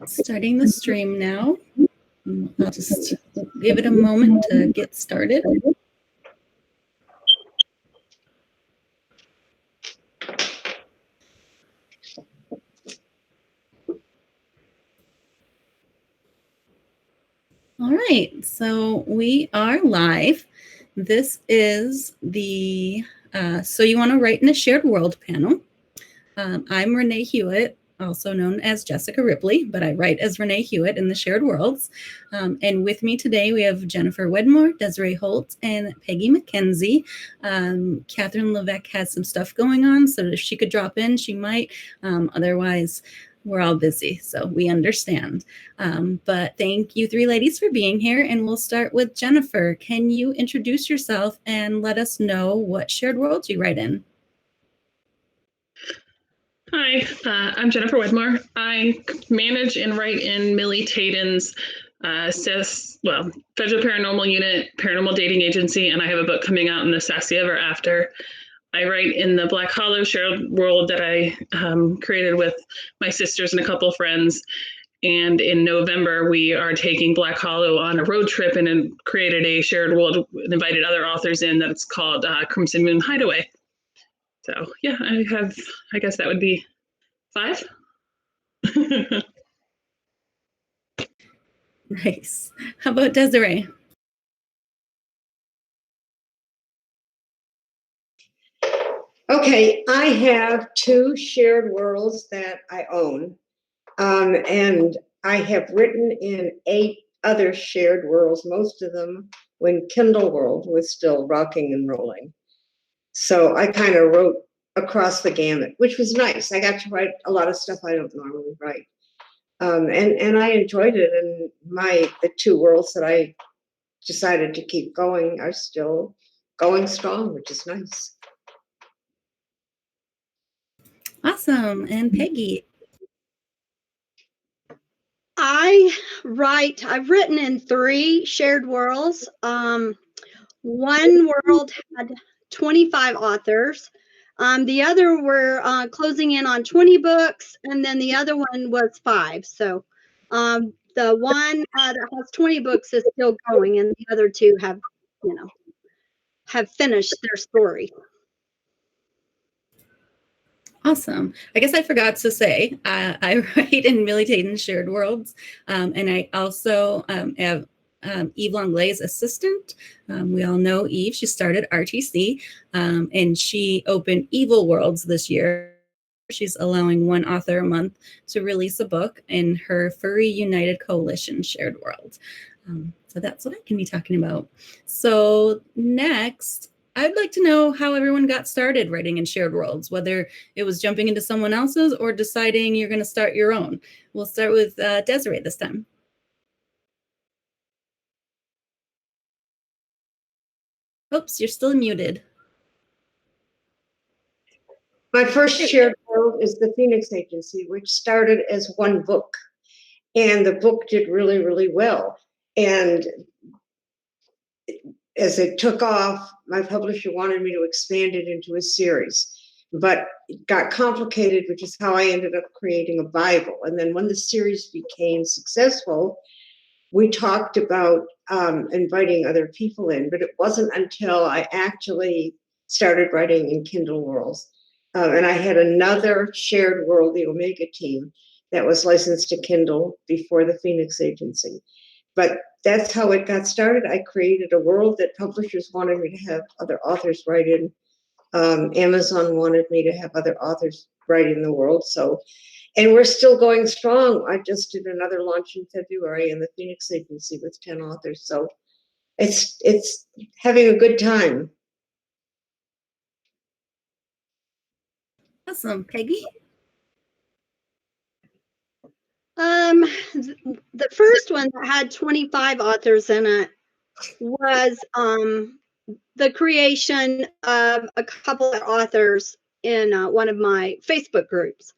Starting the stream now. I'll just give it a moment to get started. All right, so we are live. This is the So You Want to Write in a Shared World panel. I'm Renee Hewett, also known as Jessica Ripley, but I write as Renee Hewett in the Shared Worlds. And with me today, we have Jennifer Wedmore, Desiree Holt, and Peggy McKenzie. Kathryn Veque has some stuff going on, so if she could drop in, she might. Otherwise, we're all busy, so we understand. But thank you three ladies for being here, and we'll start with Jennifer. Can you introduce yourself and let us know what shared worlds you write in? Hi, I'm Jennifer Wedmore. I manage and write in Millie Taden's Federal Paranormal Unit, Paranormal Dating Agency, and I have a book coming out in the Sassy Ever After. I write in the Black Hollow shared world that I created with my sisters and a couple of friends. And in November, we are taking Black Hollow on a road trip and created a shared world and invited other authors in that's called Crimson Moon Hideaway. So yeah, I guess that would be 5. Nice. How about Desiree? Okay, I have 2 shared worlds that I own, and I have written in 8 other shared worlds, most of them when Kindle World was still rocking and rolling. So I kind of wrote across the gamut, which was nice. I got to write a lot of stuff I don't normally write, and I enjoyed it. And the 2 worlds that I decided to keep going are still going strong, which is nice. Awesome. And Peggy? I've written in 3 shared worlds. One world had 25 authors. The other were closing in on 20 books, and then the other one was 5. So the one that has 20 books is still going, and the other 2 have finished their story. Awesome. I guess I forgot to say, I write in Millie Taden's Shared Worlds, and I also have Eve Langlay's assistant. We all know Eve. She started RTC, and she opened Evil Worlds this year. She's allowing 1 author a month to release a book in her Furry United Coalition Shared World. So that's what I can be talking about. So next, I'd like to know how everyone got started writing in shared worlds, whether it was jumping into someone else's or deciding you're going to start your own. We'll start with Desiree this time. Oops, you're still muted. My first shared world is the Phoenix Agency, which started as 1 book. And the book did really, really well. And as it took off, my publisher wanted me to expand it into a series. But it got complicated, which is how I ended up creating a Bible. And then when the series became successful, we talked about inviting other people in. But it wasn't until I actually started writing in Kindle Worlds. And I had another shared world, the Omega team, that was licensed to Kindle before the Phoenix Agency. But that's how it got started. I created a world that publishers wanted me to have other authors write in. Amazon wanted me to have other authors write in the world. So, and we're still going strong. I just did another launch in February in the Phoenix Agency with 10 authors. So it's having a good time. Awesome. Peggy? The first one that had 25 authors in it was the creation of a couple of authors in one of my Facebook groups.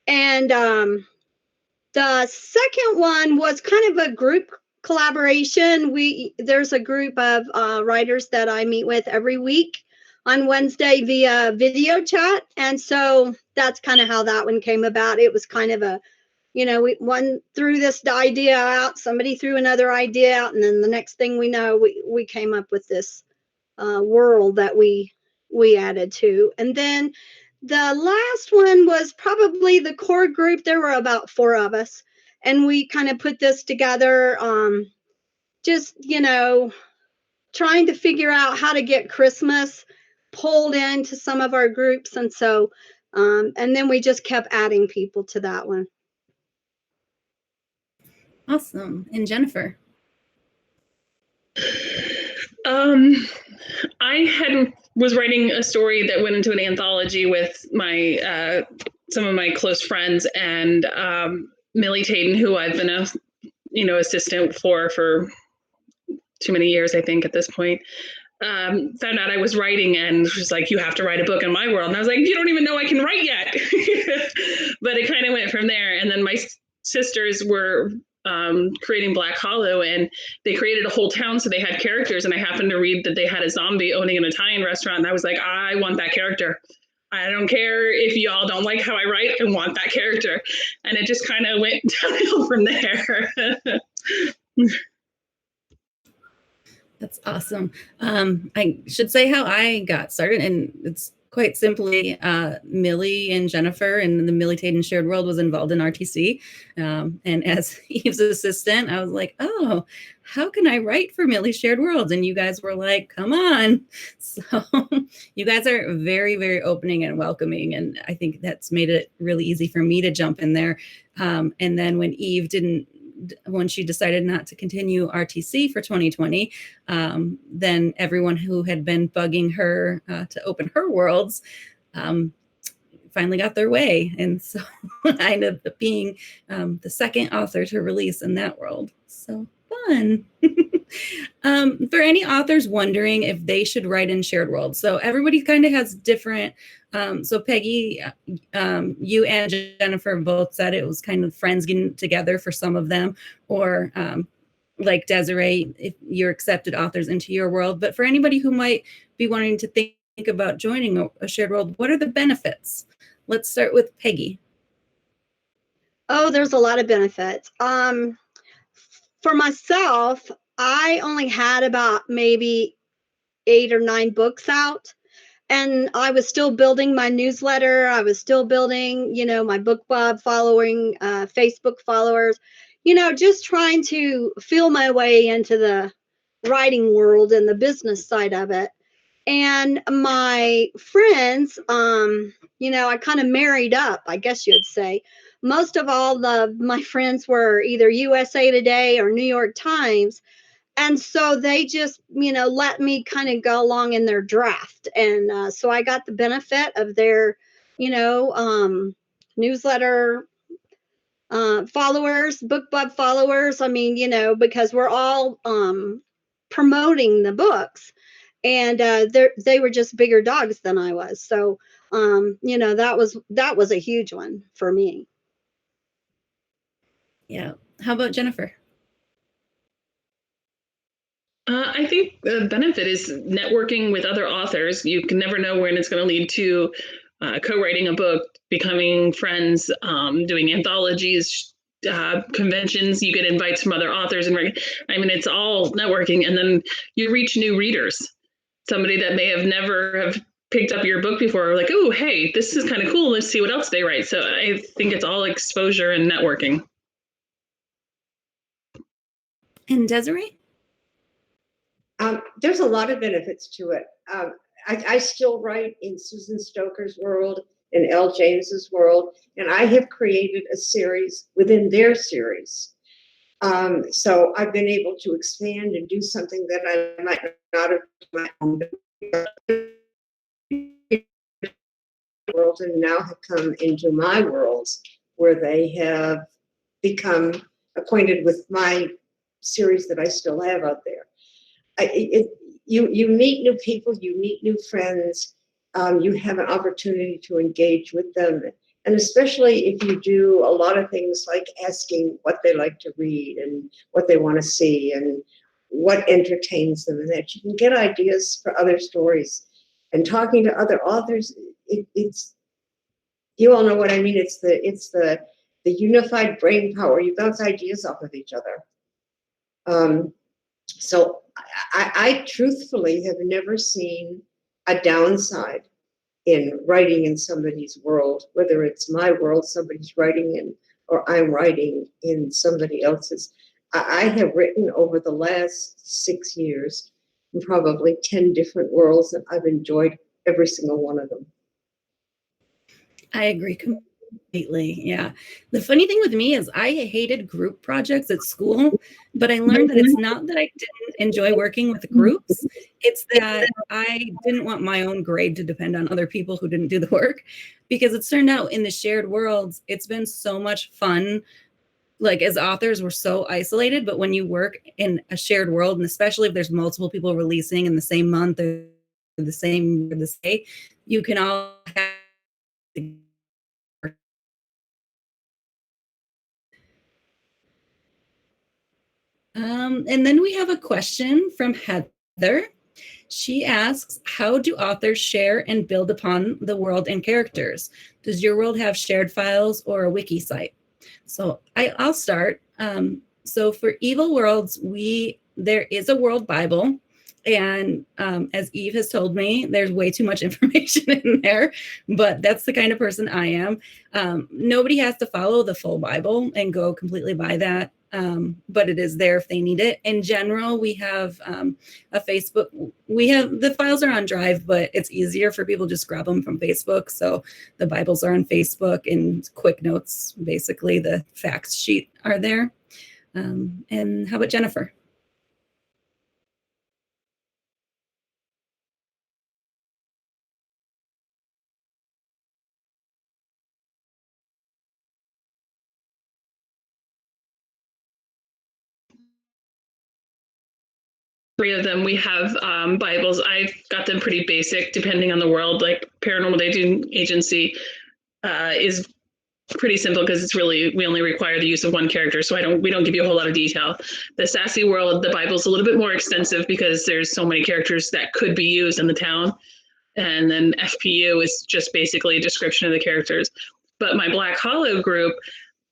And the second one was kind of a group collaboration. There's a group of writers that I meet with every week on Wednesday via video chat. And so that's kind of how that one came about. It was kind of a one threw this idea out, somebody threw another idea out, and then the next thing we know, we came up with this world that we added to. And then the last one was probably the core group. There were about 4 of us, and we kind of put this together, just, trying to figure out how to get Christmas pulled into some of our groups. And so, and then we just kept adding people to that one. Awesome. And Jennifer? I was writing a story that went into an anthology with my some of my close friends, and Millie Taden, who I've been a assistant for too many years, I think, at this point. Found out I was writing, and she was like, "You have to write a book in my world." And I was like, "You don't even know I can write yet." But it kind of went from there. And then my sisters were creating Black Hollow, and they created a whole town, so they had characters. And I happened to read that they had a zombie owning an Italian restaurant, and I was like, I want that character. I don't care if y'all don't like how I write, I want that character. And it just kind of went downhill from there. That's awesome. I should say how I got started, and it's quite simply Millie and Jennifer and the Millie Taden Shared World was involved in RTC. And as Eve's assistant, I was like, oh, how can I write for Millie Shared World? And you guys were like, come on. So you guys are very, very opening and welcoming. And I think that's made it really easy for me to jump in there. And then when she decided not to continue RTC for 2020, then everyone who had been bugging her to open her worlds finally got their way. And so I ended up being the second author to release in that world. So fun. For any authors wondering if they should write in Shared World. So everybody kind of has different, so Peggy, you and Jennifer both said it was kind of friends getting together for some of them, or like Desiree, if you're accepted authors into your world. But for anybody who might be wanting to think about joining a Shared World, what are the benefits? Let's start with Peggy. Oh, there's a lot of benefits. For myself, I only had about maybe 8 or 9 books out, and I was still building my newsletter. I was still building, my book club following, Facebook followers, just trying to feel my way into the writing world and the business side of it. And my friends, I kind of married up, I guess you'd say. Most of all my friends were either USA Today or New York Times. And so they just, let me kind of go along in their draft. And so I got the benefit of their, newsletter followers, book club followers. I mean, because we're all promoting the books. And they were just bigger dogs than I was. So, that was a huge one for me. Yeah. How about Jennifer? I think the benefit is networking with other authors. You can never know when it's going to lead to co-writing a book, becoming friends, doing anthologies, conventions. You get invites from other authors, and it's all networking. And then you reach new readers, somebody that may have never have picked up your book before, like, oh, hey, this is kind of cool. Let's see what else they write. So I think it's all exposure and networking. And Desiree? There's a lot of benefits to it. I still write in Susan Stoker's world, in L. James's world, and I have created a series within their series. So I've been able to expand and do something that I might not have done my own world, and now have come into my worlds where they have become acquainted with my series that I still have out there. You meet new people, you meet new friends, you have an opportunity to engage with them. And especially if you do a lot of things like asking what they like to read and what they want to see and what entertains them, and that you can get ideas for other stories. And talking to other authors, it's you all know what I mean. It's the the unified brain power. You bounce ideas off of each other. So I truthfully have never seen a downside in writing in somebody's world, whether it's my world somebody's writing in, or I'm writing in somebody else's. I have written over the last 6 years in probably 10 different worlds, and I've enjoyed every single one of them. I agree completely. Yeah. The funny thing with me is I hated group projects at school, but I learned that it's not that I didn't enjoy working with groups. It's that I didn't want my own grade to depend on other people who didn't do the work, because it's turned out in the shared worlds, it's been so much fun. Like, as authors, we're so isolated, but when you work in a shared world, and especially if there's multiple people releasing in the same month or the same day, you can all have. And then we have a question from Heather. She asks, how do authors share and build upon the world and characters? Does your world have shared files or a wiki site? So I'll start. So for Evil Worlds, there is a world Bible. And as Eve has told me, there's way too much information in there, but that's the kind of person I am. Nobody has to follow the full Bible and go completely by that. But it is there if they need it. In general, we have a Facebook. The files are on Drive, but it's easier for people to just grab them from Facebook. So the Bibles are on Facebook, and quick notes, basically the facts sheet, are there. And how about Jennifer? Three of them, we have Bibles. I've got them pretty basic, depending on the world. Like Paranormal Dating Agency is pretty simple because it's really, we only require the use of one character, so we don't give you a whole lot of detail. The Sassy World, the Bible's a little bit more extensive because there's so many characters that could be used in the town. And then FPU is just basically a description of the characters. But my Black Hollow group,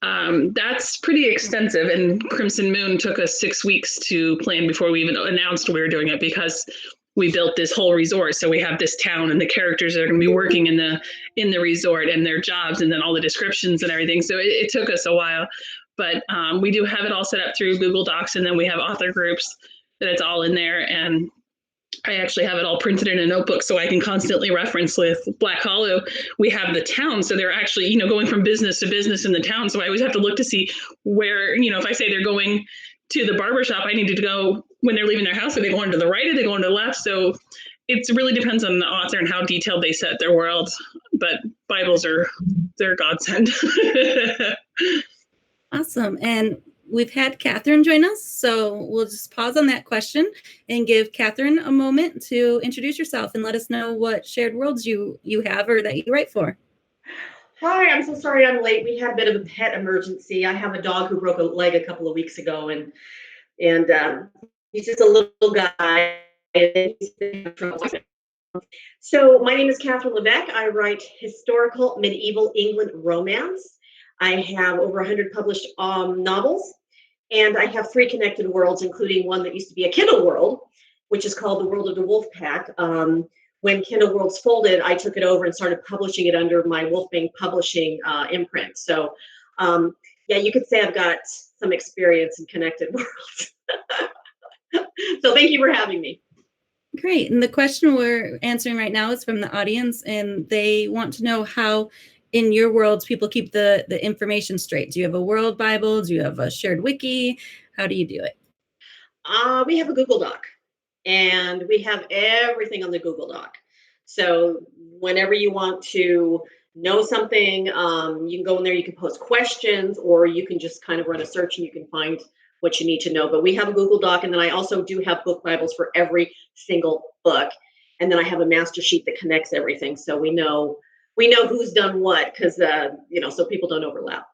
that's pretty extensive, and Crimson Moon took us 6 weeks to plan before we even announced we were doing it, because we built this whole resort. So we have this town and the characters that are going to be working in the resort and their jobs, and then all the descriptions and everything. So it took us a while, but we do have it all set up through Google Docs, and then we have author groups that it's all in there. And I actually have it all printed in a notebook so I can constantly reference. With Black Hollow, we have the town. So they're actually, going from business to business in the town. So I always have to look to see where, if I say they're going to the barbershop, I need to go when they're leaving their house. Are they going to the right? Are they going to the left? So it really depends on the author and how detailed they set their world. But Bibles they're godsend. Awesome. And we've had Kathryn join us, so we'll just pause on that question and give Kathryn a moment to introduce yourself and let us know what shared worlds you have or that you write for. Hi, I'm so sorry I'm late. We had a bit of a pet emergency. I have a dog who broke a leg a couple of weeks ago, and he's just a little guy. So my name is Kathryn Veque. I write historical medieval England romance. I have over 100 published novels, and I have 3 connected worlds, including one that used to be a Kindle world, which is called The World of the Wolf Pack. When Kindle Worlds folded, I took it over and started publishing it under my Wolfbane Publishing imprint. So yeah, you could say I've got some experience in connected worlds. So thank you for having me. Great. And the question we're answering right now is from the audience, and they want to know how in your worlds people keep the information straight. Do you have a world Bible? Do you have a shared wiki? How do you do it? We have a Google Doc, and we have everything on the Google Doc. So whenever you want to know something, you can go in there, you can post questions, or you can just kind of run a search and you can find what you need to know. But we have a Google Doc, and then I also do have book Bibles for every single book. And then I have a master sheet that connects everything. So we know who's done what, because so people don't overlap.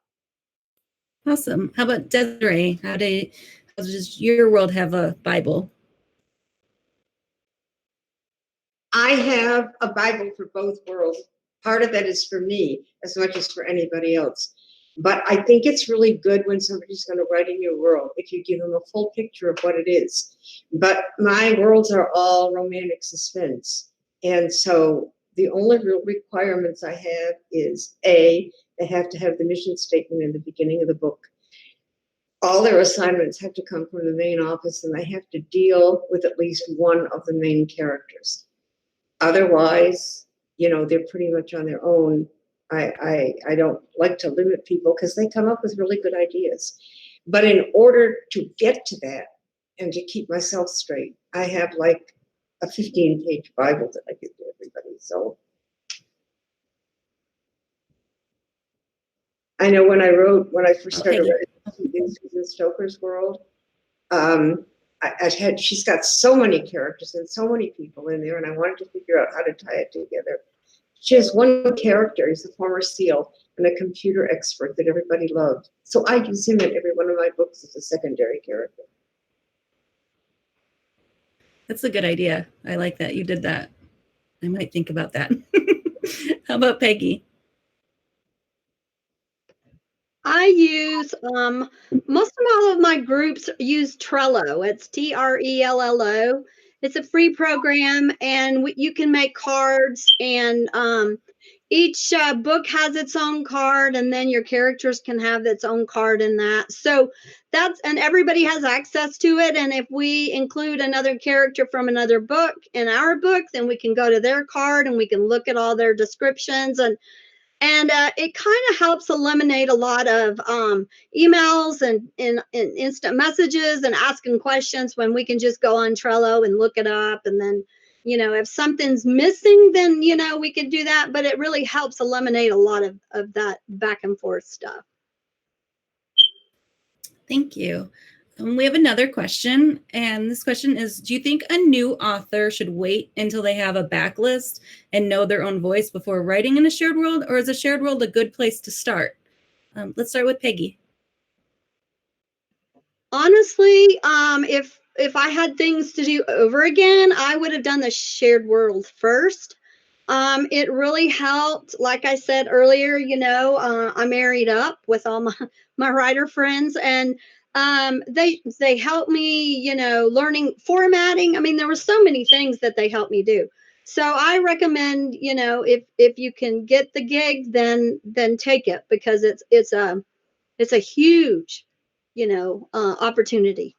Awesome. How about Desiree? How does your world have a Bible? I have a Bible for both worlds. Part of that is for me as much as for anybody else. But I think it's really good when somebody's going to write in your world if you give them a full picture of what it is. But my worlds are all romantic suspense. And so the only real requirements I have is A, they have to have the mission statement in the beginning of the book. All their assignments have to come from the main office, and they have to deal with at least one of the main characters. Otherwise, they're pretty much on their own. I don't like to limit people because they come up with really good ideas. But in order to get to that and to keep myself straight, I have like a 15-page Bible that I give to everybody. So I know when I first started writing in Susan Stoker's world, she's got so many characters and so many people in there, and I wanted to figure out how to tie it together. She has one character, he's a former SEAL and a computer expert that everybody loved. So I use him in every one of my books as a secondary character. That's a good idea. I like that you did that. I might think about that. How about Peggy? I use most of all of my groups use Trello. It's Trello. It's a free program, and you can make cards, and each book has its own card, and then your characters can have its own card in that. So and everybody has access to it. And if we include another character from another book in our book, then we can go to their card and we can look at all their descriptions, and it kind of helps eliminate a lot of emails and instant messages and asking questions when we can just go on Trello and look it up. And then, if something's missing, then, we can do that. But it really helps eliminate a lot of that back and forth stuff. Thank you. We have another question, and this question is, do you think a new author should wait until they have a backlist and know their own voice before writing in a shared world, or is a shared world a good place to start? Let's start with Peggy. Honestly, if I had things to do over again, I would have done the shared world first. It really helped. Like I said earlier, I married up with all my writer friends, and they helped me, learning formatting. I mean, there were so many things that they helped me do. So I recommend, if you can get the gig, then take it, because it's a huge, opportunity.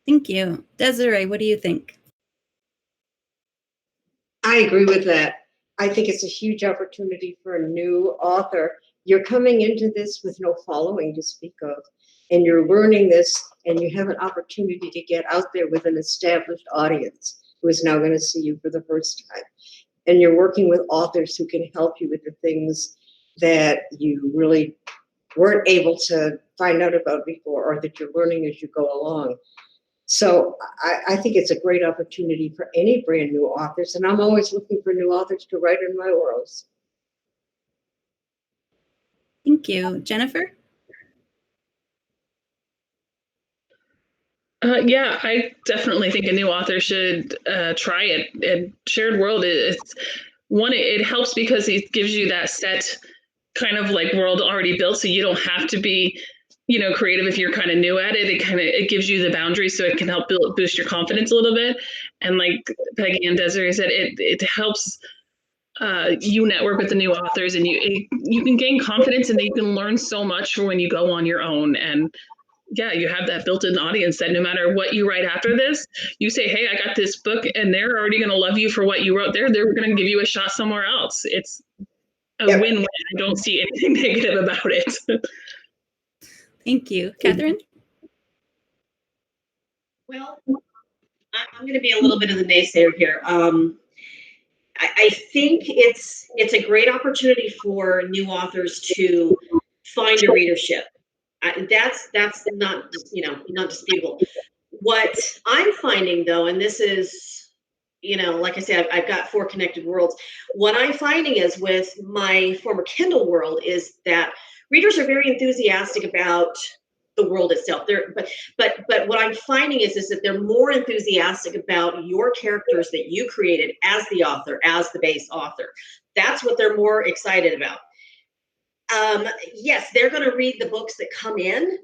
Thank you. Desiree, what do you think? I agree with that. I think it's a huge opportunity for a new author. You're coming into this with no following to speak of, and you're learning this, and you have an opportunity to get out there with an established audience who is now going to see you for the first time. And you're working with authors who can help you with the things that you really weren't able to find out about before, or that you're learning as you go along. So I think it's a great opportunity for any brand new authors, and I'm always looking for new authors to write in my worlds. Thank you. Jennifer? Yeah, I definitely think a new author should try it. And shared world it helps because it gives you that set kind of like world already built, so you don't have to be creative if you're kind of new at it. It gives you the boundaries, so it can help boost your confidence a little bit. And like Peggy and Desiree said, it helps you network with the new authors, and you can gain confidence, and then you can learn so much when you go on your own. And yeah, you have that built-in audience that no matter what you write after this, you say, hey, I got this book, and they're already going to love you for what you wrote there. They're going to give you a shot somewhere else. It's a win-win. I don't see anything negative about it. Thank you. Kathryn? Well, I'm going to be a little bit of the naysayer here. I think it's a great opportunity for new authors to find a readership. That's not not disputable. What I'm finding though, and this is, like I said, I've got 4 connected worlds. What I'm finding is with my former Kindle world is that readers are very enthusiastic about the world itself. But what I'm finding is that they're more enthusiastic about your characters that you created as the author, as the base author. That's what they're more excited about. Yes, they're going to read the books that come in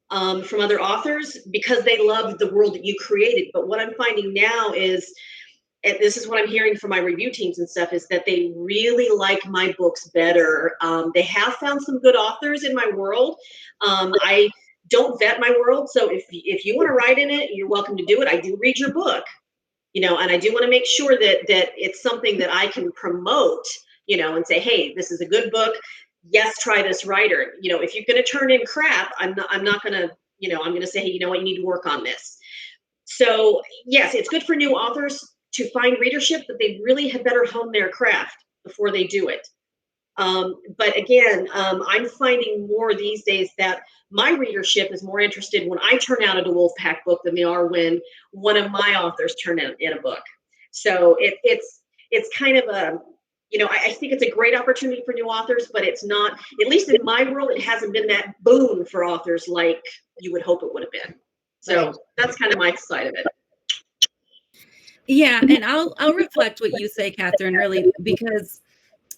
from other authors because they love the world that you created. But what I'm finding now is, and this is what I'm hearing from my review teams and stuff, is that they really like my books better. They have found some good authors in my world. I don't vet my world, so if you want to write in it, you're welcome to do it. I do read your book, and I do want to make sure that it's something that I can promote, and say, hey, this is a good book. Yes, try this writer. If you're going to turn in crap, I'm not going to, I'm going to say, hey, you need to work on this. So yes, it's good for new authors to find readership, but they really had better hone their craft before they do it. But again, I'm finding more these days that my readership is more interested when I turn out a Wolfpack book than they are when one of my authors turn in a book. So it's kind of a, I think it's a great opportunity for new authors, but it's not, at least in my world, it hasn't been that boon for authors like you would hope it would have been. So that's kind of my side of it. Yeah, and I'll reflect what you say, Kathryn, really, because,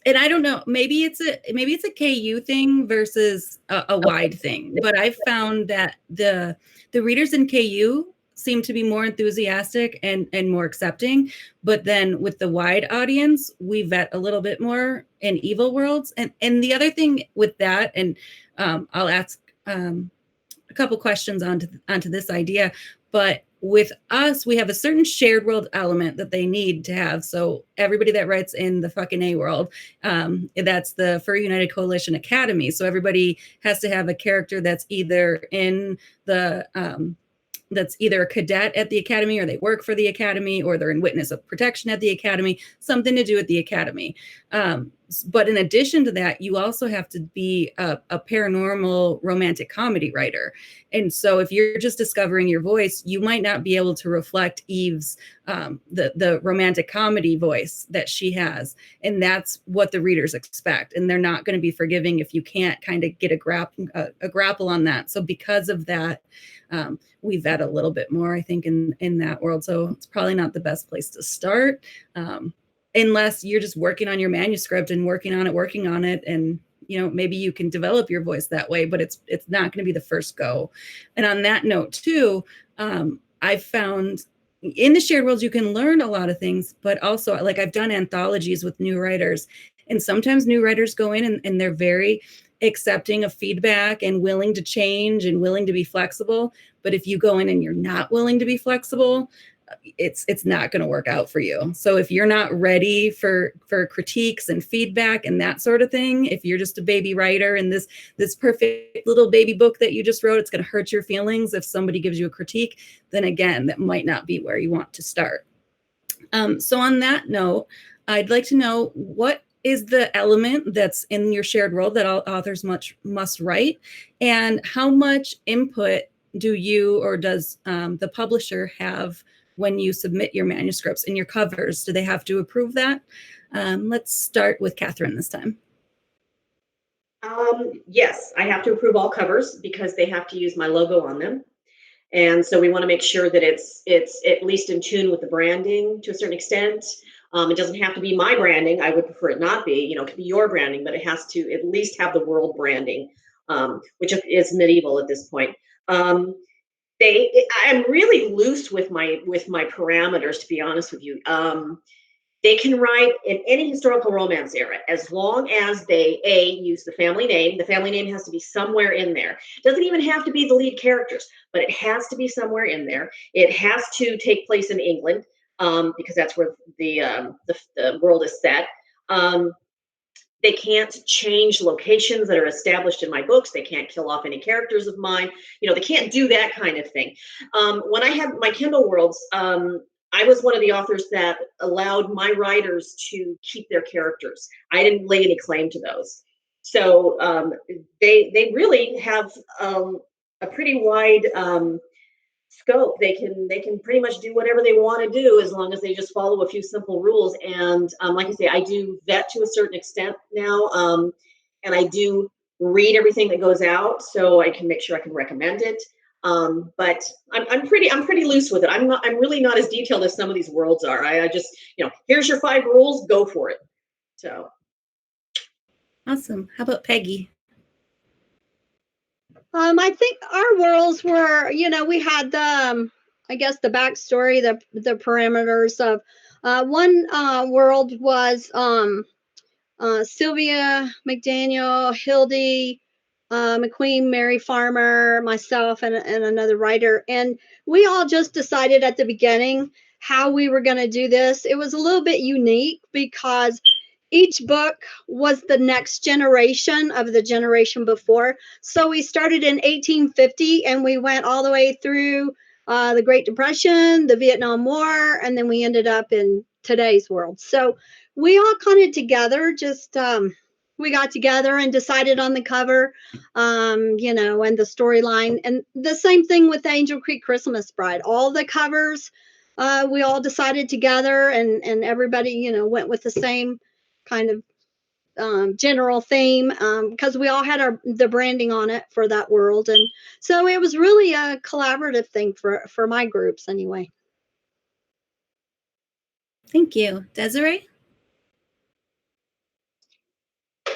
and I don't know, maybe it's a KU thing versus a wide thing, but I've found that the readers in KU seem to be more enthusiastic and more accepting, but then with the wide audience, we vet a little bit more in Evil Worlds. And the other thing with that, and I'll ask a couple questions onto this idea, but with us, we have a certain shared world element that they need to have. So everybody that writes in the fucking A world, that's the Furry United Coalition Academy. So everybody has to have a character that's either in the that's either a cadet at the academy, or they work for the academy, or they're in witness of protection at the academy, something to do with the academy. But in addition to that, you also have to be a paranormal romantic comedy writer. And so if you're just discovering your voice, you might not be able to reflect Eve's, the romantic comedy voice that she has. And that's what the readers expect. And they're not going to be forgiving if you can't kind of get a grapple on that. So because of that, we vet a little bit more, I think, in that world. So it's probably not the best place to start, unless you're just working on your manuscript and working on it. And, maybe you can develop your voice that way, but it's not going to be the first go. And on that note too, I've found in the shared worlds, you can learn a lot of things, but also, like, I've done anthologies with new writers, and sometimes new writers go in and they're very accepting of feedback and willing to change and willing to be flexible. But if you go in and you're not willing to be flexible, it's not going to work out for you. So if you're not ready for critiques and feedback and that sort of thing, if you're just a baby writer and this perfect little baby book that you just wrote, it's going to hurt your feelings if somebody gives you a critique, then again, that might not be where you want to start. So on that note, I'd like to know, what is the element that's in your shared world that all authors must write, and how much input do you or does the publisher have when you submit your manuscripts and your covers? Do they have to approve that? Let's start with Kathryn this time. Yes, I have to approve all covers because they have to use my logo on them. And so we want to make sure that it's at least in tune with the branding to a certain extent. It doesn't have to be my branding. I would prefer it not be, it could be your branding, but it has to at least have the world branding, which is medieval at this point. I'm really loose with my parameters, to be honest with you. They can write in any historical romance era as long as they use the family name. The family name has to be somewhere in there. It doesn't even have to be the lead characters, but it has to be somewhere in there. It has to take place in England, because that's where the world is set. They can't change locations that are established in my books. They can't kill off any characters of mine. They can't do that kind of thing. When I had my Kindle worlds, I was one of the authors that allowed my writers to keep their characters. I didn't lay any claim to those. So they really have a pretty wide scope. They can pretty much do whatever they want to do as long as they just follow a few simple rules. And like I say, I do vet to a certain extent now, and I do read everything that goes out so I can make sure I can recommend it. But I'm pretty loose with it. I'm really not as detailed as some of these worlds are. I just, here's your 5 rules, go for it. So Awesome. How about Peggy? I think our worlds were, we had the, I guess the backstory, the parameters of one world was Sylvia McDaniel, Hildy, McQueen, Mary Farmer, myself, and another writer. And we all just decided at the beginning how we were going to do this. It was a little bit unique because each book was the next generation of the generation before. So we started in 1850 and we went all the way through the Great Depression, the Vietnam War, and then we ended up in today's world. So we all kind of together just we got together and decided on the cover, and the storyline. And the same thing with Angel Creek Christmas Bride. All the covers, we all decided together, and everybody, went with the same kind of general theme, because we all had the branding on it for that world. And so it was really a collaborative thing for my groups anyway. Thank you. Desiree?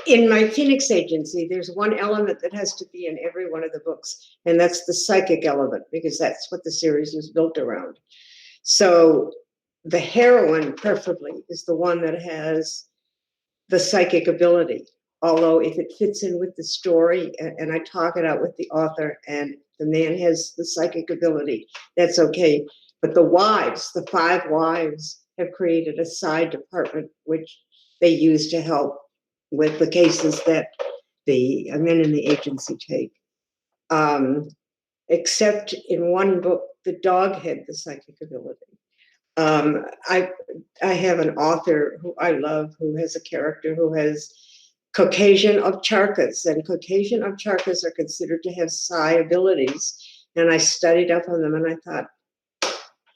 In my Phoenix agency, there's one element that has to be in every one of the books, and that's the psychic element, because that's what the series was built around. So the heroine, preferably, is the one that has the psychic ability. Although if it fits in with the story and I talk it out with the author and the man has the psychic ability, that's okay. But the wives, the 5 wives, have created a side department which they use to help with the cases that the men in the agency take. Except in one book, the dog had the psychic ability. I have an author who I love who has a character who has Caucasian Ovcharkas, and Caucasian Ovcharkas are considered to have psi abilities. And I studied up on them and I thought,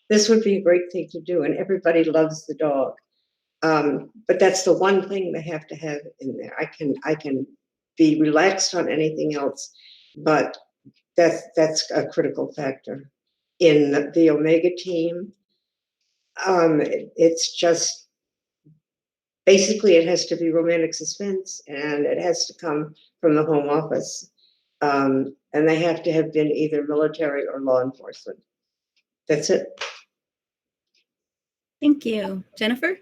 this would be a great thing to do. And everybody loves the dog. But that's the one thing they have to have in there. I can be relaxed on anything else, but that's a critical factor. In the Omega team, it's just basically it has to be romantic suspense and it has to come from the home office. And they have to have been either military or law enforcement. That's it. Thank you. Jennifer?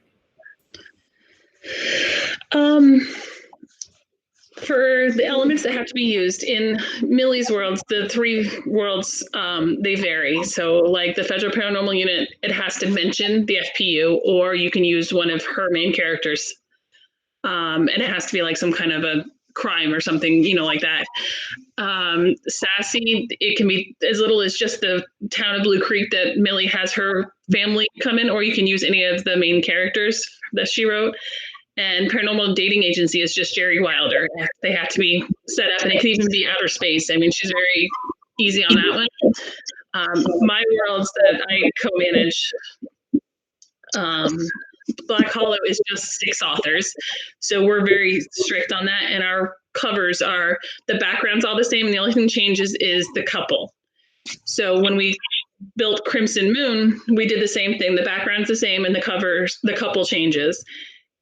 For the elements that have to be used in Millie's worlds, the 3 worlds, they vary. So like the Federal Paranormal Unit, it has to mention the FPU, or you can use one of her main characters. And it has to be like some kind of a crime or something, like that. Sassy, it can be as little as just the town of Blue Creek that Millie has her family come in, or you can use any of the main characters that she wrote. And Paranormal Dating Agency is just Jerry Wilder. They have to be set up, and it can even be outer space. I mean, she's very easy on that one. My worlds that I co-manage, Black Hollow is just 6 authors. So we're very strict on that. And our covers are, the background's all the same. And the only thing changes is the couple. So when we built Crimson Moon, we did the same thing. The background's the same and the couple changes.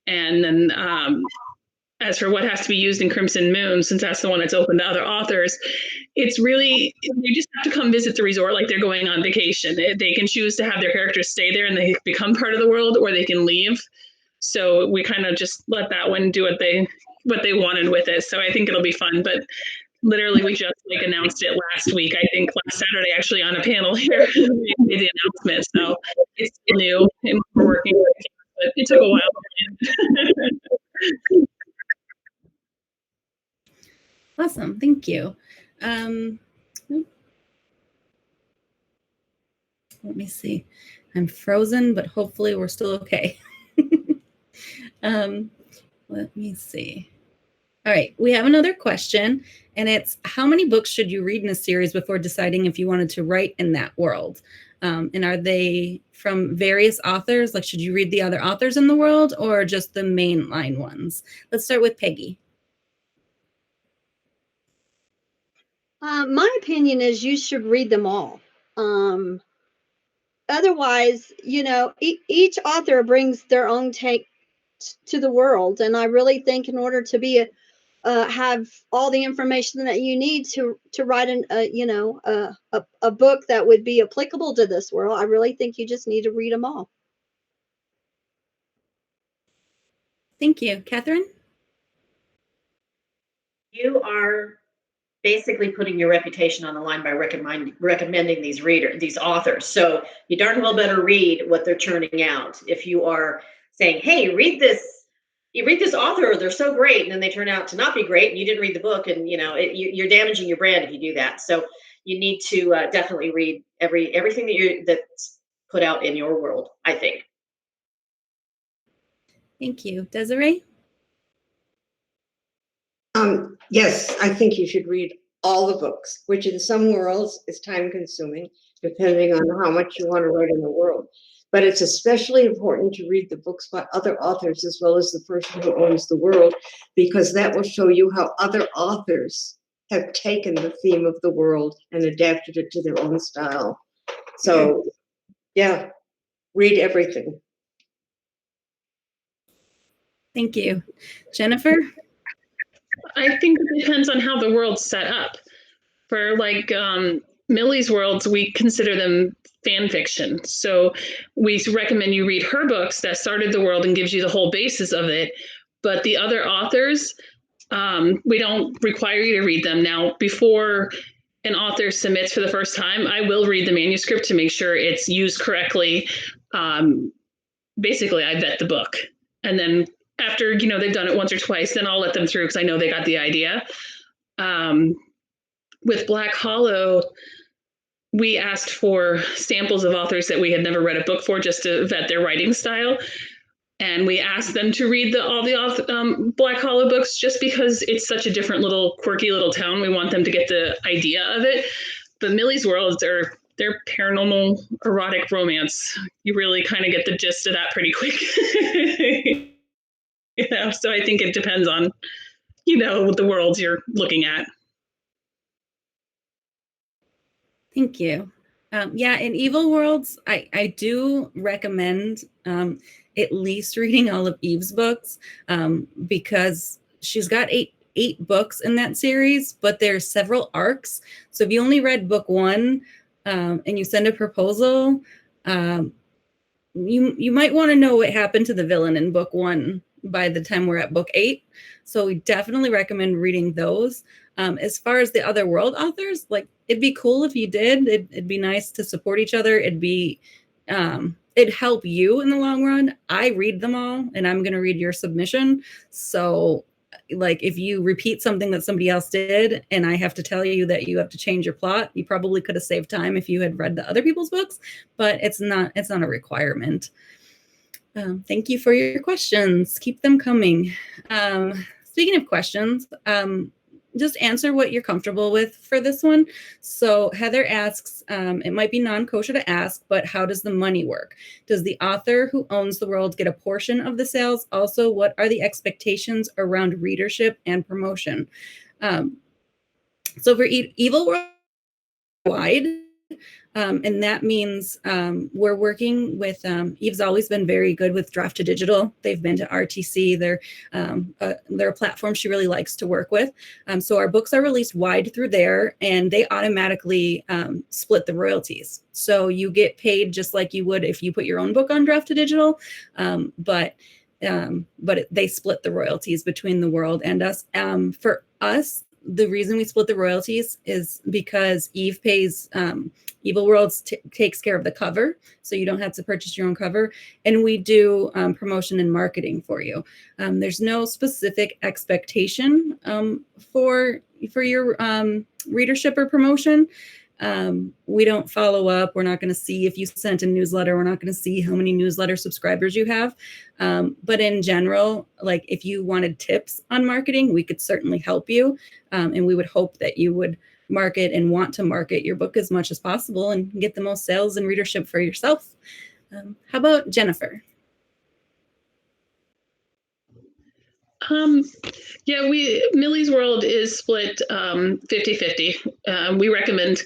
And then as for what has to be used in Crimson Moon, since that's the one that's open to other authors, it's really, they just have to come visit the resort like they're going on vacation. They can choose to have their characters stay there and they become part of the world, or they can leave. So we kind of just let that one do what they wanted with it. So I think it'll be fun. But literally, we just announced it last week. I think last Saturday, actually, on a panel here, we made the announcement. So it's still new and we're working with it, but it took a while. Awesome. Thank you. Let me see. I'm frozen, but hopefully we're still okay. Let me see. All right. We have another question, and it's, how many books should you read in a series before deciding if you wanted to write in that world? And are they from various authors? Like, should you read the other authors in the world or just the mainline ones? Let's start with Peggy. My opinion is you should read them all. Otherwise, each author brings their own take to the world. And I really think in order to be have all the information that you need to write a book that would be applicable to this world. I really think you just need to read them all. Thank you. Kathryn? You are basically putting your reputation on the line by recommending these authors. So you darn well better read what they're churning out. If you are saying, hey, you read this author, they're so great, and then they turn out to not be great, and you didn't read the book, and you're damaging your brand if you do that. So you need to definitely read everything that's put out in your world, I think. Thank you. Desiree? Yes, I think you should read all the books, which in some worlds is time consuming, depending on how much you want to write in the world. But it's especially important to read the books by other authors as well as the person who owns the world, because that will show you how other authors have taken the theme of the world and adapted it to their own style. So, yeah, read everything. Thank you. Jennifer? I think it depends on how the world's set up. For like Millie's worlds, we consider them fan fiction. So we recommend you read her books that started the world and gives you the whole basis of it. But the other authors, we don't require you to read them. Now, before an author submits for the first time, I will read the manuscript to make sure it's used correctly. Basically, I vet the book. And then after, they've done it once or twice, then I'll let them through because I know they got the idea. With Black Hollow, we asked for samples of authors that we had never read a book for just to vet their writing style. And we asked them to read all the Black Hollow books just because it's such a different quirky little town. We want them to get the idea of it. But Millie's worlds they're paranormal erotic romance. You really kind of get the gist of that pretty quick. So I think it depends on, the worlds you're looking at. Thank you. In Evil Worlds, I do recommend at least reading all of Eve's books because she's got eight books in that series, but there's several arcs. So if you only read book 1 and you send a proposal, you might want to know what happened to the villain in book 1 by the time we're at book 8. So we definitely recommend reading those. As far as the other world authors, it'd be cool if you did. It'd be nice to support each other. It'd help you in the long run. I read them all, and I'm going to read your submission. So, if you repeat something that somebody else did, and I have to tell you that you have to change your plot, you probably could have saved time if you had read the other people's books, but it's not a requirement. Thank you for your questions. Keep them coming. Speaking of questions, just answer what you're comfortable with for this one. So Heather asks, it might be non-kosher to ask, but how does the money work? Does the author who owns the world get a portion of the sales? Also, what are the expectations around readership and promotion? So for Evil World wide, and that means we're working with, Eve's always been very good with draft to digital. They've been to RTC. They're a platform she really likes to work with. So our books are released wide through there, and they automatically split the royalties. So you get paid just like you would if you put your own book on draft to digital, but they split the royalties between the world and us. For us, the reason we split the royalties is because Eve pays, Evil Worlds takes care of the cover, so you don't have to purchase your own cover, and we do promotion and marketing for you. There's no specific expectation for your readership or promotion. We don't follow up. We're not going to see if you sent a newsletter. We're not going to see how many newsletter subscribers you have. But in general, if you wanted tips on marketing, we could certainly help you. And we would hope that you would market and want to market your book as much as possible and get the most sales and readership for yourself. How about Jennifer? Millie's World is split 50-50. We recommend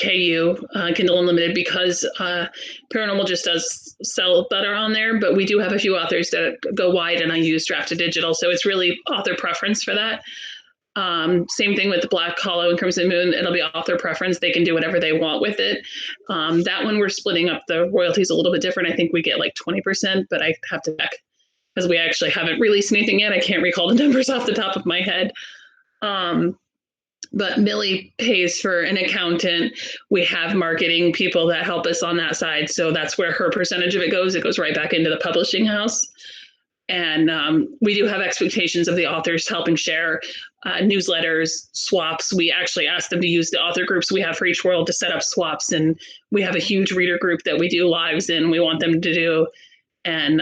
KU, Kindle Unlimited, because Paranormal just does sell better on there, but we do have a few authors that go wide, and I use draft to digital, so it's really author preference for that. Same thing with the Black Hollow and Crimson Moon. It'll be author preference. They can do whatever they want with it. That one, we're splitting up the royalties a little bit different. I think we get like 20%, but I have to check because we actually haven't released anything yet. I can't recall the numbers off the top of my head. But Millie pays for an accountant. We have marketing people that help us on that side. So that's where her percentage of it goes. It goes right back into the publishing house. And we do have expectations of the authors helping share newsletters, swaps. We actually ask them to use the author groups we have for each world to set up swaps. And we have a huge reader group that we do lives in. We want them to do. And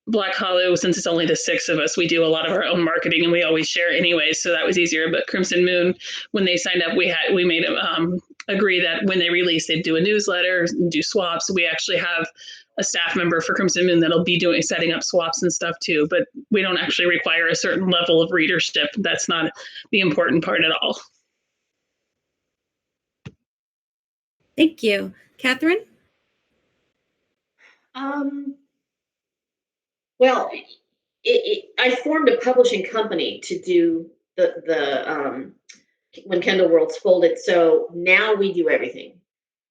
Black Hollow, since it's only the 6 of us, we do a lot of our own marketing and we always share anyway. So that was easier. But Crimson Moon, when they signed up, we made them agree that when they release, they'd do a newsletter, do swaps. We actually have a staff member for Crimson Moon that'll be setting up swaps and stuff too, but we don't actually require a certain level of readership. That's not the important part at all. Thank you. Kathryn? Well, I formed a publishing company to do the when Kendall Worlds folded. So now we do everything.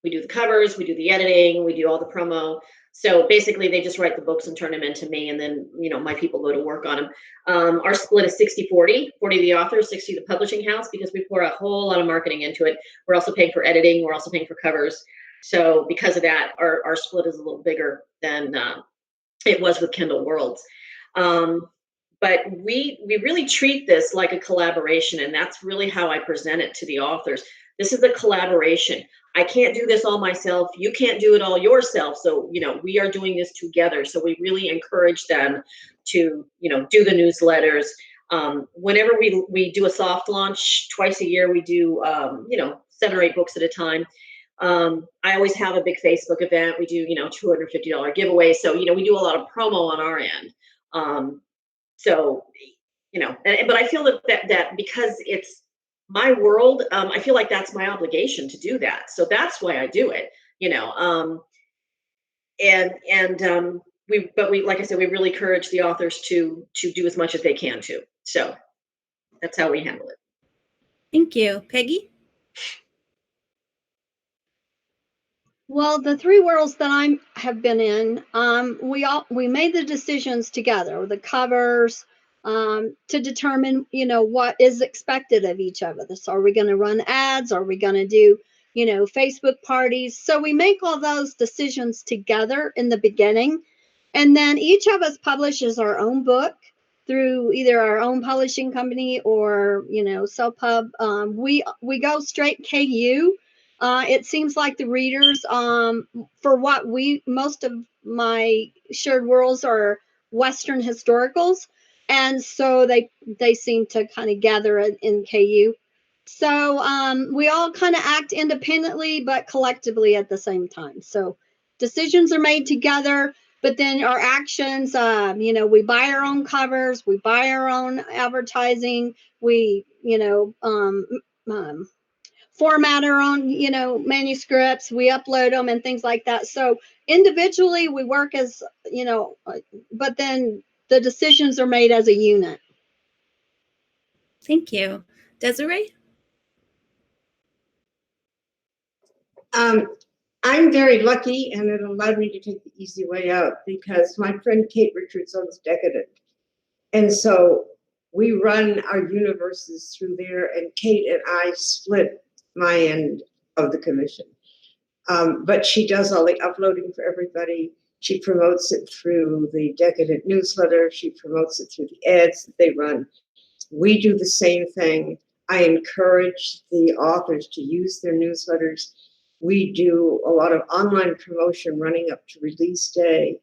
We do the covers, we do the editing, we do all the promo. So basically they just write the books and turn them into me. And then, my people go to work on them. Our split is 60-40, 40 the author, 60 the publishing house, because we pour a whole lot of marketing into it. We're also paying for editing. We're also paying for covers. So because of that, our split is a little bigger than it was with Kendall Worlds. But we really treat this like a collaboration. And that's really how I present it to the authors. This is a collaboration. I can't do this all myself. You can't do it all yourself. So, we are doing this together. So we really encourage them to, do the newsletters. Whenever we do a soft launch twice a year, we do, 7 or 8 books at a time. I always have a big Facebook event. We do, $250 giveaway. So, we do a lot of promo on our end. But I feel that because it's my world, I feel like that's my obligation to do that. So that's why I do it, we, like I said, we really encourage the authors to do as much as they can too. So that's how we handle it. Thank you. Peggy? Well, the 3 worlds that I have been in, we made the decisions together, the covers, to determine, what is expected of each of us. Are we going to run ads? Are we going to do, Facebook parties? So we make all those decisions together in the beginning. And then each of us publishes our own book through either our own publishing company or, self-pub. We go straight KU. It seems like the readers, for what most of my shared worlds are Western historicals. And so they seem to kind of gather in KU. So we all kind of act independently, but collectively at the same time. So decisions are made together, but then our actions, we buy our own covers, we buy our own advertising, we, format our own, manuscripts, we upload them and things like that. So individually we work as, but then the decisions are made as a unit. Thank you. Desiree? I'm very lucky, and it allowed me to take the easy way out because my friend Kate Richards owns Decadent. And so we run our universes through there, and Kate and I split my end of the commission. But she does all the uploading for everybody. She promotes it through the Decadent newsletter. She promotes it through the ads that they run. We do the same thing. I encourage the authors to use their newsletters. We do a lot of online promotion running up to release day.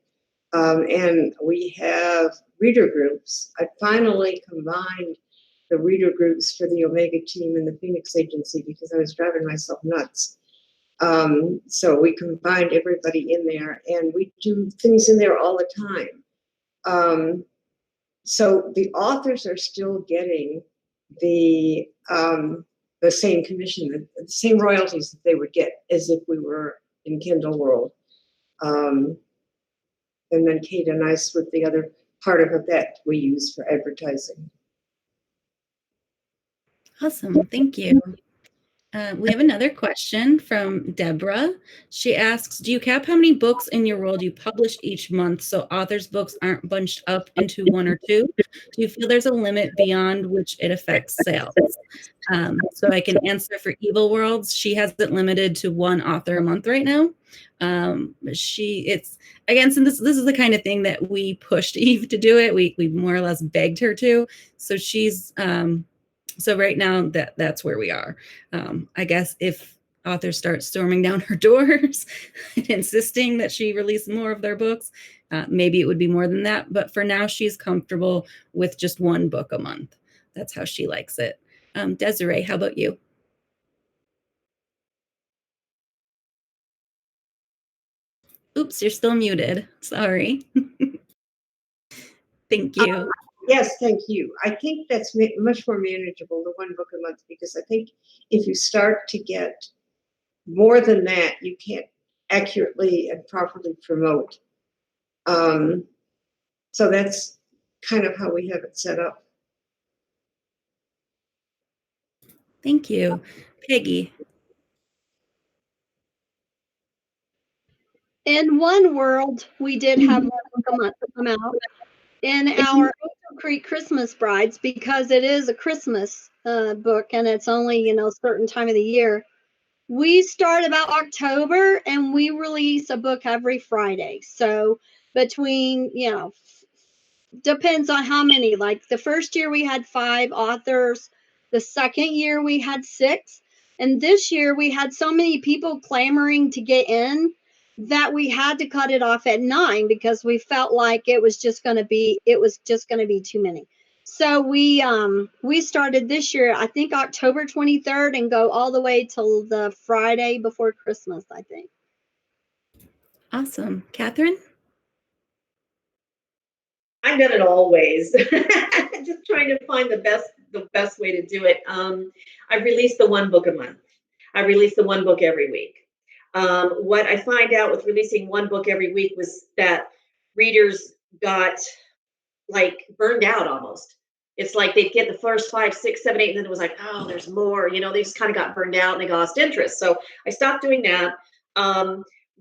And we have reader groups. I finally combined the reader groups for the Omega team and the Phoenix agency because I was driving myself nuts. So we combined everybody in there and we do things in there all the time. So the authors are still getting the same commission, the same royalties that they would get as if we were in Kindle World. And then Kate and I split the other part of it that we use for advertising. Awesome. Thank you. We have another question from Deborah. She asks, do you cap how many books in your world you publish each month so authors' books aren't bunched up into one or two? Do you feel there's a limit beyond which it affects sales? So I can answer for Evil Worlds. She has it limited to one author a month right now. It's again, so this is the kind of thing that we pushed Eve to do it. We more or less begged her to. So she's so right now that's where we are. I guess if authors start storming down her doors and insisting that she release more of their books, maybe it would be more than that. But for now, she's comfortable with just one book a month. That's how she likes it. Desiree, how about you? Oops, you're still muted. Sorry. Thank you. Yes, thank you. I think that's much more manageable, the one book a month, because I think if you start to get more than that, you can't accurately and properly promote. So that's kind of how we have it set up. Thank you. Peggy. In one world, we did have one book a month come out. In our Oak Creek Christmas Brides, because it is a Christmas book and it's only, a certain time of the year, we start about October and we release a book every Friday. So between, depends on how many. Like the first year we had 5 authors, the second year we had 6, and this year we had so many people clamoring to get in that we had to cut it off at 9 because we felt like it was just going to be too many. So we started this year, I think October 23rd, and go all the way till the Friday before Christmas, I think. Awesome. Kathryn? I've done it all ways. Just trying to find the best way to do it. I've released the one book a month. I release the one book every week. What I find out with releasing one book every week was that readers got like burned out almost. It's like they'd get the first 5, 6, 7, 8, and then it was like, oh, there's more. They just kind of got burned out and they lost interest. So I stopped doing that.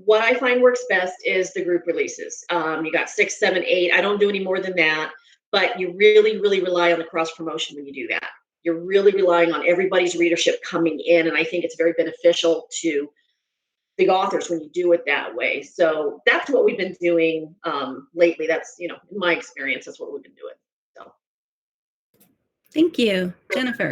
What I find works best is the group releases. You got 6, 7, 8. I don't do any more than that, but you really, really rely on the cross promotion when you do that. You're really relying on everybody's readership coming in, and I think it's very beneficial to the authors when you do it that way. So that's what we've been doing lately. That's, in my experience, that's what we've been doing. So. Thank you. Jennifer?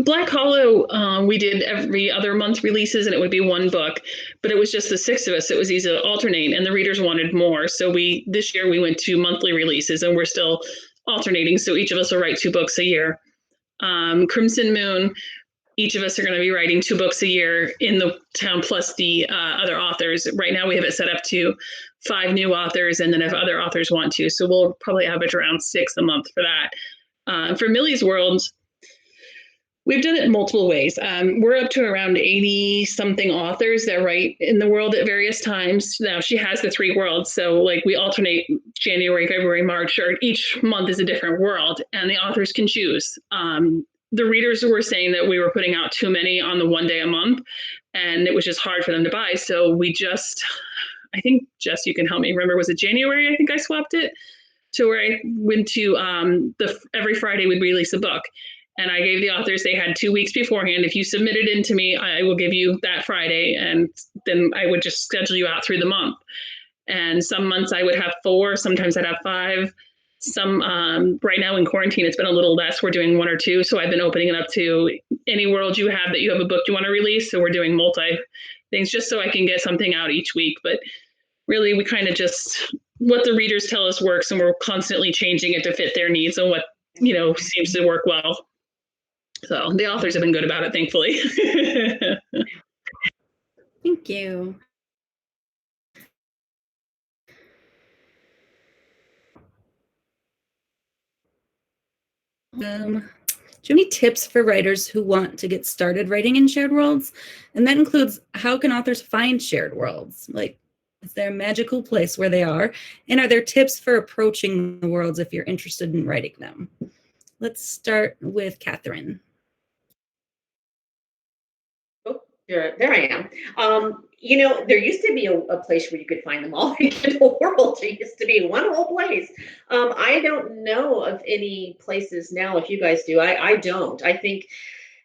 Black Hollow, we did every other month releases, and it would be one book, but it was just the 6 of us. It was easy to alternate, and the readers wanted more. So this year we went to monthly releases, and we're still alternating. So each of us will write 2 books a year. Crimson Moon, each of us are going to be writing 2 books a year in the town, plus the other authors. Right now we have it set up to 5 new authors, and then if other authors want to. So we'll probably average around 6 a month for that. For Millie's World, we've done it multiple ways. We're up to around 80-something authors that write in the world at various times. Now, she has the 3 worlds, so we alternate January, February, March, or each month is a different world, and the authors can choose. The readers were saying that we were putting out too many on the one day a month, and it was just hard for them to buy. So we I think, Jess, you can help me remember, was it January? I think I swapped it to where I went to every Friday we'd release a book. And I gave the authors, they had 2 weeks beforehand. If you submit it into me, I will give you that Friday. And then I would just schedule you out through the month. And some months I would have 4, sometimes I'd have 5. Some right now in quarantine, it's been a little less. We're doing 1 or 2. So I've been opening it up to any world you have that you have a book you want to release. So we're doing multi things just so I can get something out each week. But really, we kind of just, what the readers tell us works, and we're constantly changing it to fit their needs and what, seems to work well. So the authors have been good about it, thankfully. Thank you. Do you have any tips for writers who want to get started writing in shared worlds? And that includes, how can authors find shared worlds? Is there a magical place where they are? And are there tips for approaching the worlds if you're interested in writing them? Let's start with Kathryn. Oh, there I am. You know, there used to be a place where you could find them all in the world. There used to be one whole place. I don't know of any places now. If you guys do, I don't. I think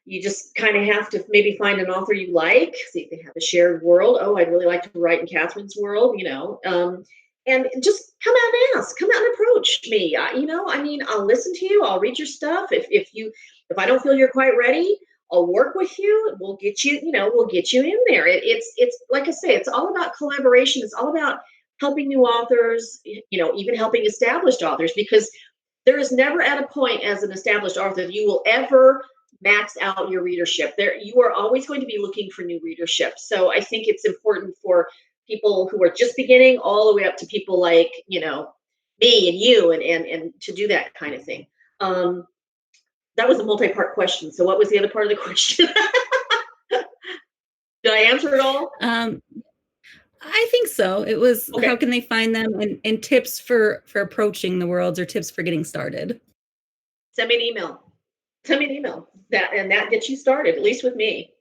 you just kind of have to maybe find an author you like, see if they have a shared world. Oh, I'd really like to write in Kathryn's world, and just come out and ask, come out and approach me. I mean, I'll listen to you. I'll read your stuff. If I don't feel you're quite ready, I'll work with you. We'll get you, we'll get you in there. It's like I say, it's all about collaboration. It's all about helping new authors, even helping established authors, because there is never at a point as an established author that you will ever max out your readership. You are always going to be looking for new readership. So I think it's important for people who are just beginning all the way up to people like, me and you and to do that kind of thing. That was a multi-part question. So what was the other part of the question? Did I answer it all? I think so. It was Okay. How can they find them, and tips for approaching the worlds, or tips for getting started. Send me an email. That gets you started, at least with me.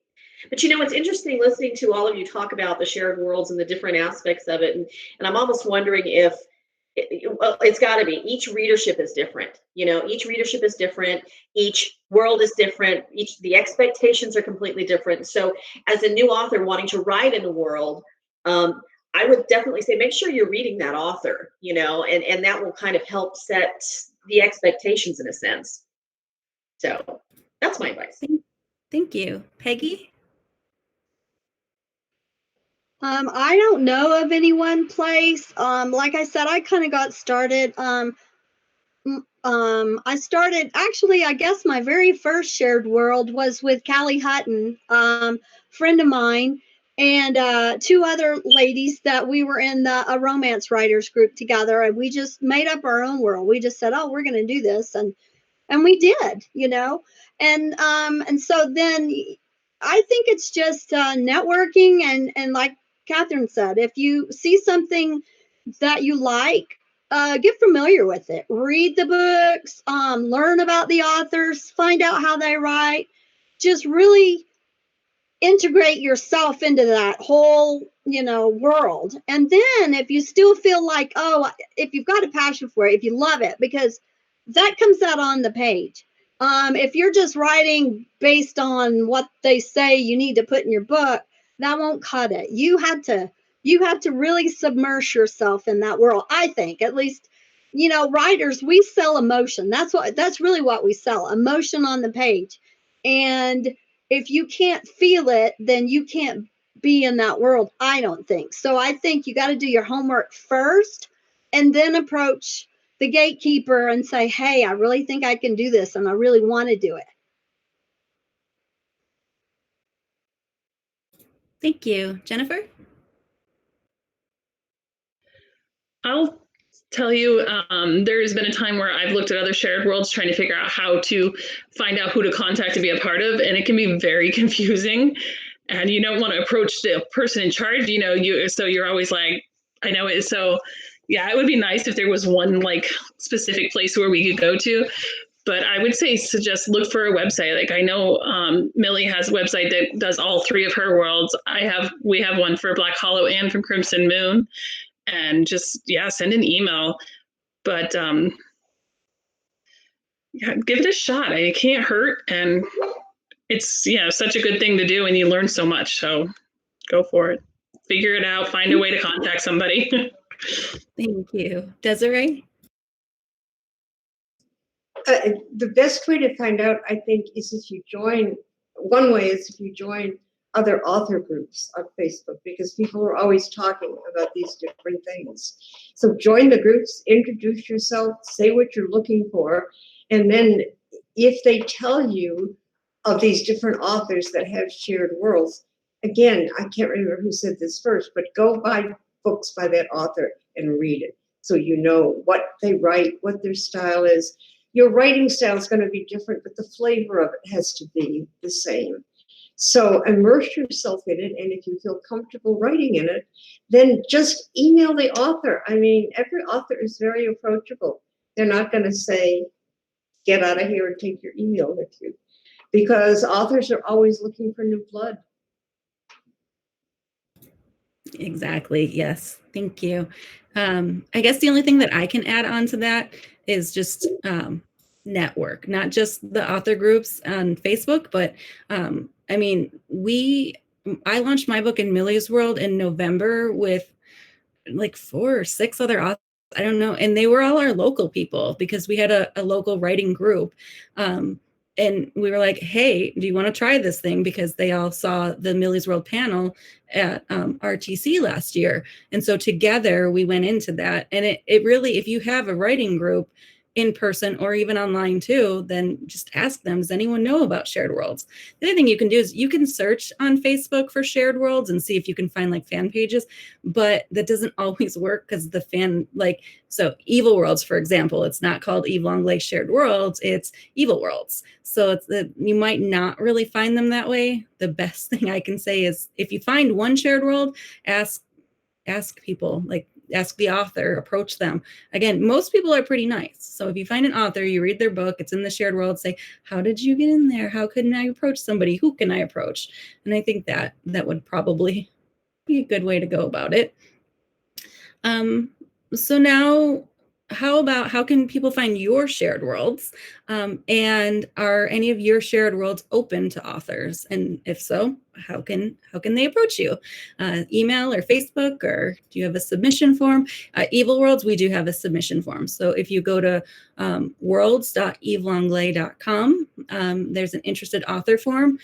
But it's interesting listening to all of you talk about the shared worlds and the different aspects of it. And I'm almost wondering if it's got to be, each readership is different. Each readership is different. Each world is different. The expectations are completely different. So as a new author wanting to write in the world, I would definitely say, make sure you're reading that author, and that will kind of help set the expectations in a sense. So that's my advice. Thank you. Peggy? I don't know of any one place. Like I said, I kind of got started. I started, actually, I guess my very first shared world was with Callie Hutton, friend of mine, and two other ladies that we were in a romance writers group together, and we just made up our own world. We just said, oh, we're going to do this, and we did, and so then I think it's just networking, and like Kathryn said, if you see something that you like, get familiar with it, read the books, learn about the authors, find out how they write, just really integrate yourself into that whole world. And then if you still feel like, oh, if you've got a passion for it, if you love it, because that comes out on the page. If you're just writing based on what they say you need to put in your book, that won't cut it. You have to really submerge yourself in that world. I think, at least, writers, we sell emotion. That's really what we sell, emotion on the page. And if you can't feel it, then you can't be in that world, I don't think. So I think you got to do your homework first, and then approach the gatekeeper and say, hey, I really think I can do this, and I really want to do it. Thank you. Jennifer? I'll tell you, there's been a time where I've looked at other shared worlds trying to figure out how to find out who to contact to be a part of, and it can be very confusing. And you don't want to approach the person in charge, so you're always like, I know it. So yeah, it would be nice if there was one like specific place where we could go to. But I would say suggest look for a website. Like I know Millie has a website that does all three of her worlds. We have one for Black Hollow and from Crimson Moon. And just, send an email. But give it a shot. It can't hurt. And it's, such a good thing to do. And you learn so much. So go for it. Figure it out. Find a way to contact somebody. Thank you. Desiree? The best way to find out, I think, is if you join, one way is if you join other author groups on Facebook, because people are always talking about these different things. So join the groups, introduce yourself, say what you're looking for, and then if they tell you of these different authors that have shared worlds, again, I can't remember who said this first, but go buy books by that author and read it, so you know what they write, what their style is. Your writing style is going to be different, but the flavor of it has to be the same. So immerse yourself in it, and if you feel comfortable writing in it, then just email the author. I mean, every author is very approachable. They're not going to say, get out of here and take your email with you, because authors are always looking for new blood. Exactly. Yes. Thank you. I guess the only thing that I can add on to that is just network, not just the author groups on Facebook, but I mean, I launched my book in Millie's World in November with like 4 or 6 other authors. I don't know. And they were all our local people because we had a local writing group. And we were like, hey, do you want to try this thing? Because they all saw the Millie's World panel at RTC last year. And so together we went into that. And it really, if you have a writing group in person or even online too, then just ask them, does anyone know about shared worlds? The other thing you can do is you can search on Facebook for shared worlds and see if you can find like fan pages, but that doesn't always work because the fan, like, so Evil Worlds, for example, it's not called Eve Longley Shared Worlds, it's Evil Worlds. So you might not really find them that way. The best thing I can say is if you find one shared world, ask people, like ask the author, approach them. Again, most people are pretty nice. So if you find an author, you read their book, it's in the shared world, say, how did you get in there? How can I approach somebody? Who can I approach? And I think that would probably be a good way to go about it. So now, how can people find your shared worlds? And are any of your shared worlds open to authors? And if so, how can they approach you? Email or Facebook, or do you have a submission form? Evil Worlds, we do have a submission form. So if you go to worlds.evelongley.com, there's an interested author form.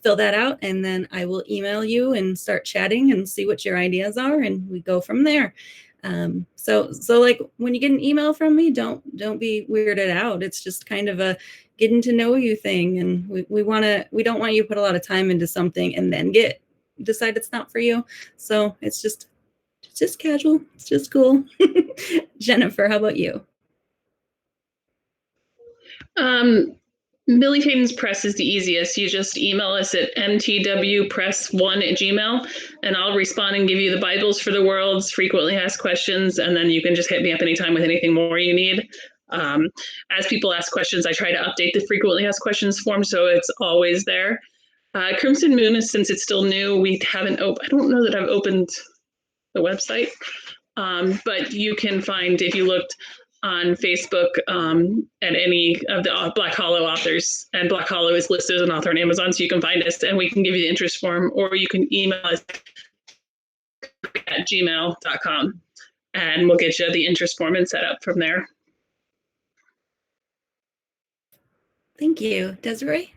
Fill that out, and then I will email you and start chatting and see what your ideas are, and we go from there. So like when you get an email from me, don't be weirded out. It's just kind of a getting to know you thing. And we don't want you to put a lot of time into something and then decide it's not for you. So it's just casual. It's just cool. Jennifer, how about you? Millie Hayden's Press is the easiest. You just email us at mtwpress1@gmail, and I'll respond and give you the Bibles for the Worlds, frequently asked questions, and then you can just hit me up anytime with anything more you need. As people ask questions, I try to update the frequently asked questions form so it's always there. Crimson Moon is, since it's still new, we haven't I don't know that I've opened the website, but you can find, if you looked on Facebook at any of the Black Hollow authors, and Black Hollow is listed as an author on Amazon, so you can find us and we can give you the interest form, or you can email us at gmail.com and we'll get you the interest form and set up from there. Thank you. Desiree?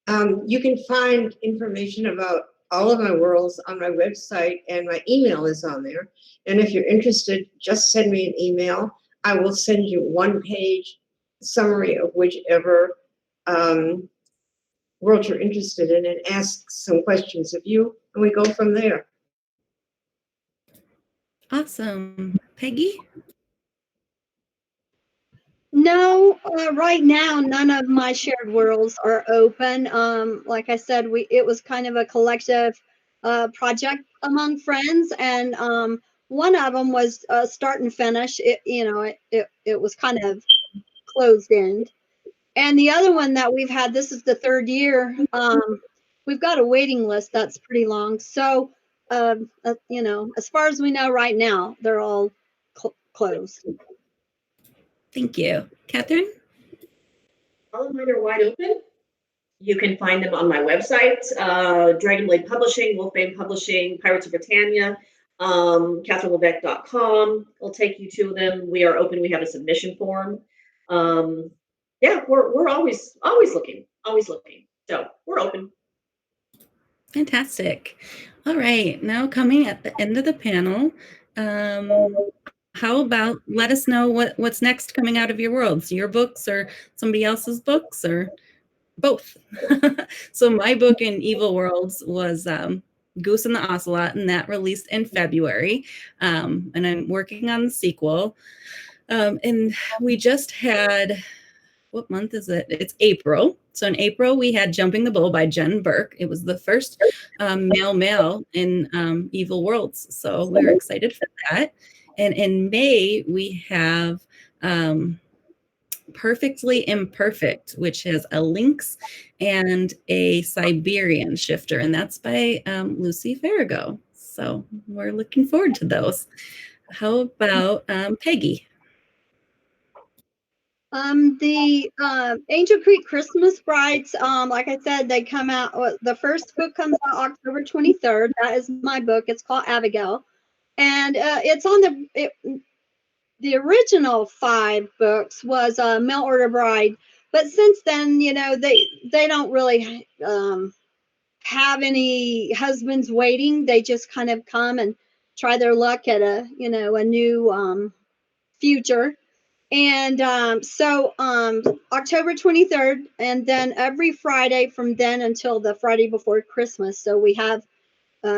You can find information about all of my worlds on my website, and my email is on there. And if you're interested, just send me an email. I will send you 1-page summary of whichever world you're interested in, and ask some questions of you, and we go from there. Awesome. Peggy? No, right now, none of my shared worlds are open. Like I said, it was kind of a collective project among friends, and one of them was start and finish. It was kind of closed end, and the other one that we've had, this is the 3rd year. We've got a waiting list that's pretty long. So, as far as we know right now, they're all closed. Thank you. Kathryn? All of mine are wide open. You can find them on my website, Dragon Blade Publishing, Wolfbane Publishing, Pirates of Britannia, KathrynLeveque.com will take you to them. We are open. We have a submission form. Yeah, we're always looking. So we're open. Fantastic. All right. Now coming at the end of the panel, how about let us know what's next coming out of your worlds, your books or somebody else's books or both. So my book in Evil Worlds was Goose and the Ocelot, and that released in February. And I'm working on the sequel. And we just had, what month is it? It's April. So in April, we had Jumping the Bull by Jen Burke. It was the first male in Evil Worlds. So we were excited for that. And in May, we have Perfectly Imperfect, which has a lynx and a Siberian shifter, and that's by Lucy Farrago. So we're looking forward to those. How about Peggy? The Angel Creek Christmas Brides, like I said, they come out. The first book comes out October 23rd. That is my book. It's called Abigail, and it's on the original 5 books was Mail Order Bride, but since then, they don't really have any husbands waiting. They just kind of come and try their luck at a new future. And so October 23rd, and then every Friday from then until the Friday before Christmas. So we have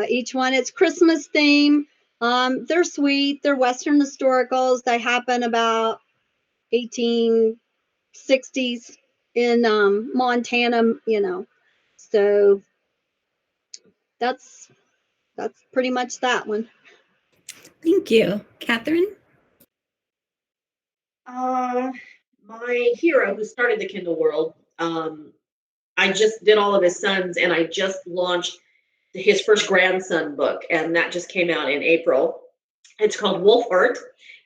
each one, it's Christmas theme. They're sweet. They're Western historicals. They happen about 1860s in Montana, So that's pretty much that one. Thank you. Kathryn? My hero who started the Kindle world, I just did all of his sons, and I just launched his first grandson book, and that just came out in April. It's called Wolf Art,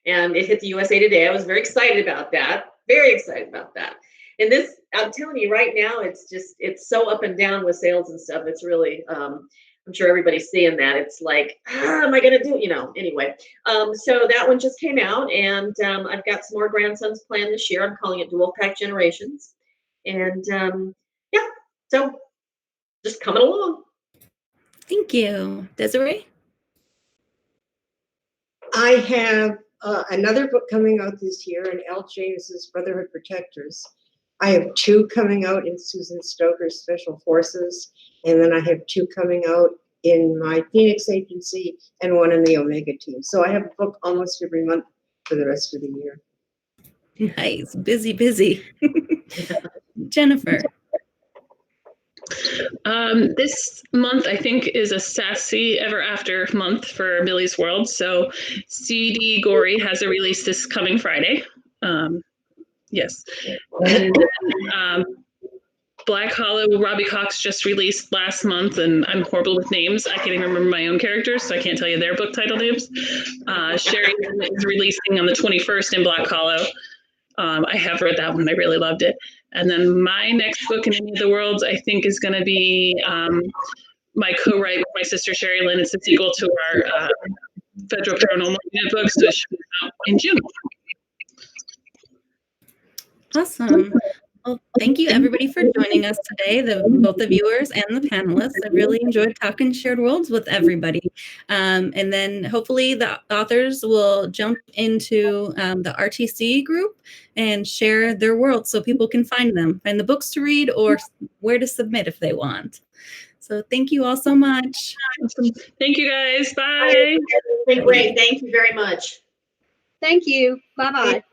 and it hit the USA Today. I was very excited about that. Very excited about that. And this, I'm telling you right now, it's so up and down with sales and stuff. It's really, I'm sure everybody's seeing that. It's like, am I going to do, anyway. So that one just came out, and I've got some more grandsons planned this year. I'm calling it Dual Pack Generations. And yeah, so just coming along. Thank you. Desiree? I have another book coming out this year in L. James's Brotherhood Protectors. I have 2 coming out in Susan Stoker's Special Forces, and then I have 2 coming out in my Phoenix agency and 1 in the Omega team. So I have a book almost every month for the rest of the year. Nice. Busy. Jennifer? This month, I think, is a sassy ever after month for Millie's World. So CD Gory has a release this coming Friday. Yes. And then, Black Hollow, Robbie Cox just released last month, and I'm horrible with names. I can't even remember my own characters, so I can't tell you their book title names. Sherry is releasing on the 21st in Black Hollow. I have read that one. I really loved it. And then my next book in Any of the Worlds, I think, is going to be my co-write with my sister, Sherry Lynn. It's a sequel to our Federal Paranormal Unit book, so it should be out in June. Awesome. Well, thank you everybody for joining us today, both the viewers and the panelists. I really enjoyed talking Shared Worlds with everybody. And then hopefully the authors will jump into the RTC group and share their worlds so people can find them, find the books to read or where to submit if they want. So thank you all so much. Awesome. Thank you guys. Bye. It's been great. Thank you very much. Thank you. Bye-bye.